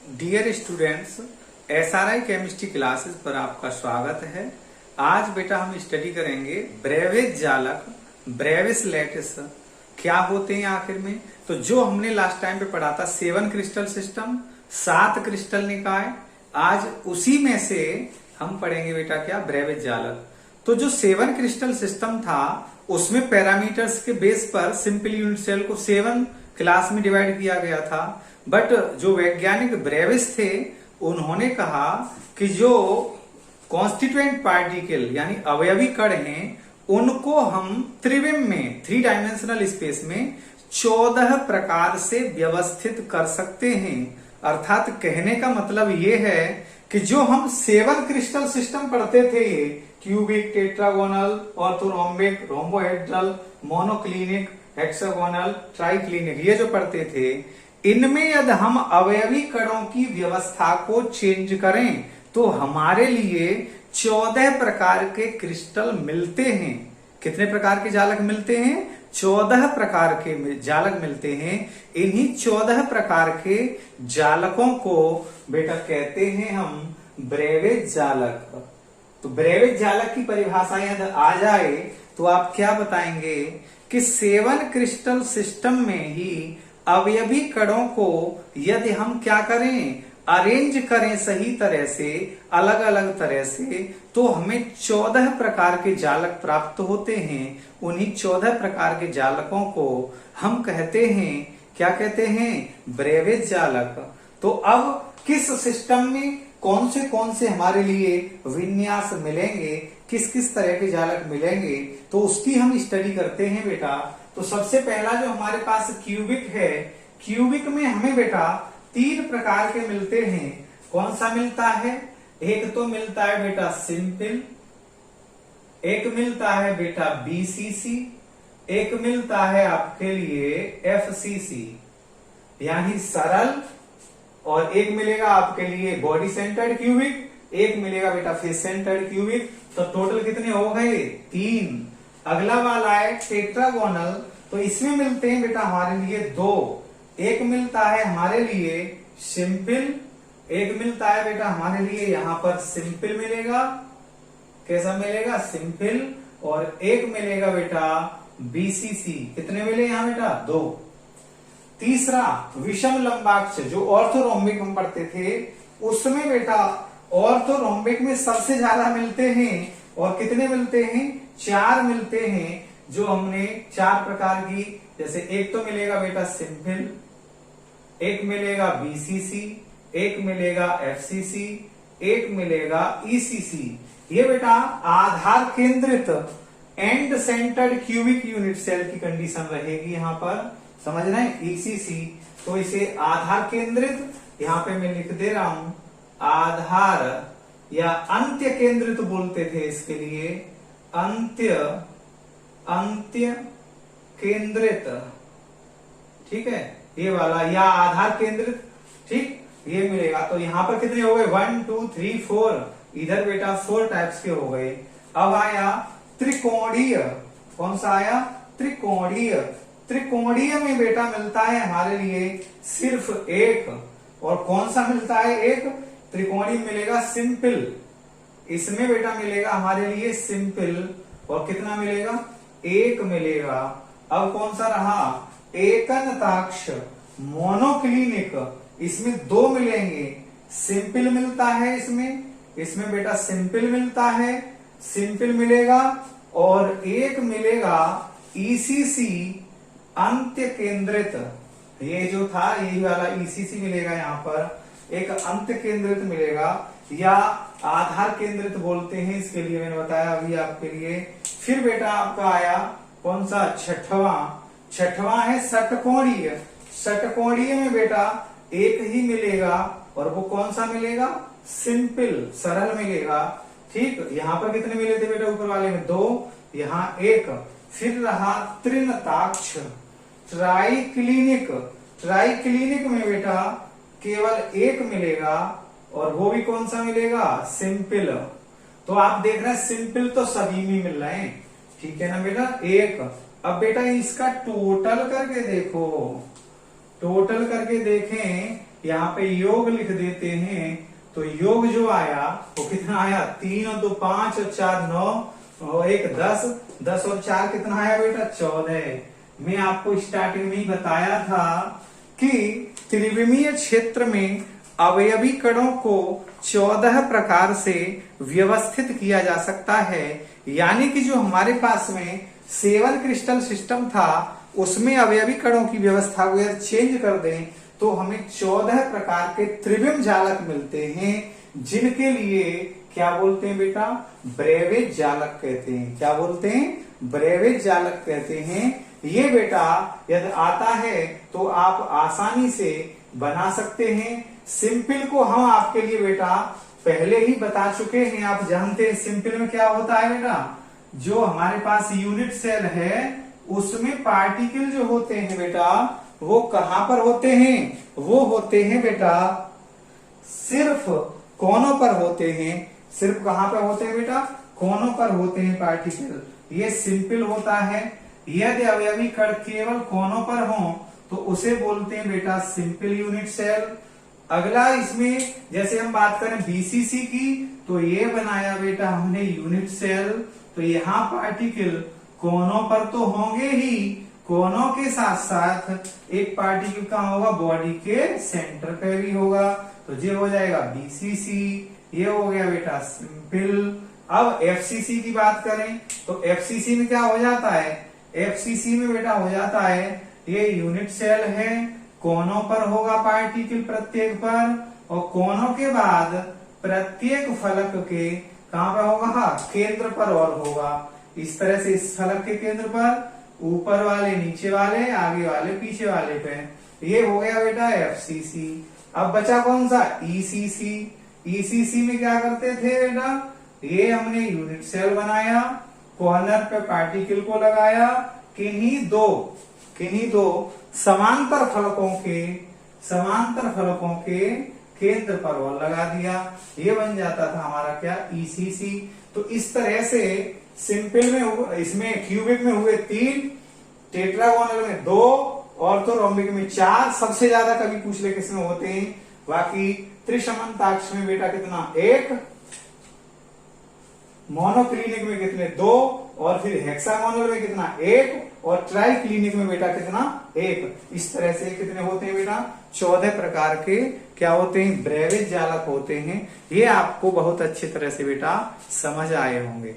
Dear students, SRI chemistry classes पर आपका स्वागत है। आज बेटा हम स्टडी करेंगे ब्रेविज जालक, ब्रेविस लैटिस क्या होते हैं आखिर में। तो जो हमने लास्ट टाइम पे पढ़ा था 7 क्रिस्टल सिस्टम, 7 क्रिस्टल निकाय, आज उसी में से हम पढ़ेंगे बेटा क्या, ब्रेविज जालक। तो जो 7 क्रिस्टल सिस्टम था उसमें पैरामीटर्स के बेस पर सिंपल यूनिट सेल को 7 क्लास में डिवाइड किया गया था। बट जो वैज्ञानिक ब्रेविस थे उन्होंने कहा कि जो कॉन्स्टिट्यूएंट पार्टिकल यानी अवयवी कण हैं उनको हम त्रिविम में, 3 डायमेंशनल स्पेस में 14 प्रकार से व्यवस्थित कर सकते हैं। अर्थात कहने का मतलब ये है कि जो हम 7 क्रिस्टल सिस्टम पढ़ते थे, cubic, tetragonal, orthorhombic, rhombohedral, monoclinic, hexagonal, triclinic, ये जो पढ़ते थे, इनमें यदि हम अवयवी कणों की व्यवस्था को चेंज करें तो हमारे लिए 14 प्रकार के क्रिस्टल मिलते हैं। कितने प्रकार के जालक मिलते हैं? 14 प्रकार के जालक मिलते हैं। इन्हीं 14 प्रकार के जालकों को बेटा कहते हैं हम ब्रेविज जालक। तो ब्रेविज जालक की परिभाषा यदि आ जाए तो आप क्या बताएंगे कि 7 क्रिस्टल सिस्टम में ही अवयवी कणों को यदि हम क्या करें, अरेंज करें सही तरह से, अलग अलग तरह से, तो हमें 14 प्रकार के जालक प्राप्त होते हैं। उन्हीं 14 प्रकार के जालकों को हम कहते हैं, क्या कहते हैं, ब्रेविज जालक। तो अब किस सिस्टम में कौन से हमारे लिए विन्यास मिलेंगे, किस किस तरह के जालक मिलेंगे, तो उसकी हम स्टडी करते हैं बेटा। तो सबसे पहला जो हमारे पास क्यूबिक है, क्यूबिक में हमें बेटा 3 प्रकार के मिलते हैं। कौन सा मिलता है? एक तो मिलता है बेटा सिंपल, एक मिलता है बेटा बीसीसी, एक मिलता है आपके लिए एफसीसी यानी सरल, और एक मिलेगा आपके लिए बॉडी सेंटर्ड क्यूबिक, एक मिलेगा बेटा फेस सेंटर्ड क्यूबिक। तो टोटल कितने हो गए? 3। अगला वाला है टेट्रागोनल, तो इसमें मिलते हैं बेटा हमारे लिए 2। एक मिलता है हमारे लिए सिंपल, एक मिलता है बेटा हमारे लिए यहां पर सिंपल मिलेगा। कैसा मिलेगा? सिंपल। और एक मिलेगा बेटा बीसीसी। कितने मिले यहां बेटा? 2। तीसरा विषम लंबाक्ष, जो ऑर्थोरोम्बिक हम पढ़ते थे उसमें बेटा ऑर्थोरोम्बिक में सबसे ज्यादा मिलते हैं। और कितने मिलते हैं? 4 मिलते हैं। जो हमने 4 प्रकार की, जैसे एक तो मिलेगा बेटा सिंपल, एक मिलेगा बीसीसी, एक मिलेगा एफसीसी, एक मिलेगा ईसीसी। ये बेटा आधार केंद्रित and centred cubic unit cell की कंडीशन रहेगी यहां पर, समझ रहे हैं, ईसीसी। तो इसे आधार केंद्रित, यहां पे मैं लिख दे रहा हूं आधार, या अंत्य केंद्रित बोलते थे इसके लिए, अंत्य केंद्रित, ठीक है, ये वाला, या आधार केंद्रित, ठीक, ये मिलेगा। तो यहां पर कितने हो गए? 1 2 3 4, इधर बेटा 4 टाइप्स के हो गए। अब आया त्रिकोणीय। कौन सा आया? त्रिकोणीय। त्रिकोणीय में बेटा मिलता है हमारे लिए सिर्फ एक। और कौन सा मिलता है? एक। त्रिकोणीय मिलेगा सिंपल, इसमें बेटा मिलेगा हमारे लिए सिंपल। और कितना मिलेगा? 1 मिलेगा। अब कौन सा रहा? एकनताक्ष मोनोक्लिनिक, इसमें 2 मिलेंगे। सिंपल मिलता है इसमें बेटा सिंपल मिलता है, सिंपल मिलेगा। और एक मिलेगा ईसीसी, अंत्य केंद्रित। ये जो था यही वाला ईसीसी मिलेगा यहां पर, एक अंत्य केंद्रित मिलेगा, या आधार केंद्रित बोलते हैं इसके लिए, मैंने बताया अभी आपके लिए। फिर बेटा आपका आया कौन सा? छठवां है षटकोणीय। षटकोणीय में बेटा एक ही मिलेगा, और वो कौन सा मिलेगा? सिंपल, सरल मिलेगा। ठीक, यहां पर कितने मिले थे बेटा? ऊपर वाले में 2, यहां 1। फिर रहा त्रिनताक्ष ट्राइक्लिनिक। ट्राइक्लिनिक में बेटा केवल 1 मिलेगा, और वो भी कौन सा मिलेगा? सिंपल। तो आप देख रहे हैं सिंपल तो सभी में मिल रहे हैं, ठीक है ना बेटा? 1। अब बेटा इसका टोटल करके देखो, टोटल करके देखें यहाँ पे योग लिख देते हैं, तो योग जो आया वो कितना आया, 3 और 2 5 और 4 9 और 1 10, 10 और 4 कितना आया बेटा, 14। मैं आपको स्टार्टिंग में ही बताया था कि त्रिविमीय क्षेत्र में अवयवी कणों को 14 प्रकार से व्यवस्थित किया जा सकता है। यानी कि जो हमारे पास में 7 क्रिस्टल सिस्टम था उसमें अवयवी कणों की व्यवस्था को अगर चेंज कर दें तो हमें 14 प्रकार के त्रिविम जालक मिलते हैं, जिनके लिए क्या बोलते हैं बेटा, ब्रेविज जालक कहते हैं। क्या बोलते हैं, ब्रेविज जालक कहते हैं। ये बेटा यदि आता है तो आप आसानी से बना सकते हैं। सिंपल को हम आपके लिए बेटा पहले ही बता चुके हैं, आप जानते हैं सिंपल में क्या होता है बेटा, जो हमारे पास यूनिट सेल है उसमें पार्टिकल जो होते हैं बेटा वो कहां पर होते हैं, वो होते हैं बेटा सिर्फ कोनों पर होते हैं। सिर्फ कहां पर होते हैं बेटा, कोनों पर होते हैं पार्टिकल। ये सिंपल होता है। यदि अवयवी कण केवल कोनों पर हो तो उसे बोलते हैं बेटा सिंपल यूनिट सेल। अगला इसमें जैसे हम बात करें बीसीसी की, तो ये बनाया बेटा हमने यूनिट सेल। तो यहाँ पार्टिकल कोनों पर तो होंगे ही, कोनों के साथ साथ एक पार्टिकल कहाँ होगा, बॉडी के सेंटर पे भी होगा। तो ये हो जाएगा बीसीसी, ये हो गया बेटा सिंपल। अब एफसीसी की बात करें तो एफसीसी में क्या हो जाता है, एफसीसी में बेटा हो जाता है ये यूनिट सेल है, कोनों पर होगा पार्टिकल प्रत्येक पर, और कोनों के बाद प्रत्येक फलक के कहां पर होगा, केंद्र पर और होगा। इस तरह से इस फलक के केंद्र पर, ऊपर वाले नीचे वाले, आगे वाले पीछे वाले पे। ये हो गया बेटा एफसीसी। अब बचा कौन सा, ईसीसी। ईसीसी में क्या करते थे बेटा, ये हमने यूनिट सेल बनाया, कॉर्नर पे पार्टिकल को लगाया, किन्हीं दो समांतर फलकों के केंद्र पर और लगा दिया। ये बन जाता था हमारा क्या, ईसीसी। तो इस तरह से सिंपल में, इसमें क्यूबिक में हुए 3, टेट्रागोनल में 2, ऑर्थोरोम्बिक में 4। सबसे ज्यादा कभी पूछ ले किसमें होते हैं, बाकी त्रिसमांताक्ष में बेटा कितना, 1, मोनोक्लिनिक में कितने, 2, और फिर हेक्सागोनल में कितना, 1, और ट्राइक्लिनिक में बेटा कितना, 1। इस तरह से कितने होते हैं बेटा, 14 प्रकार के क्या होते हैं, ब्रेविज जालक होते हैं। ये आपको बहुत अच्छी तरह से बेटा समझ आए होंगे।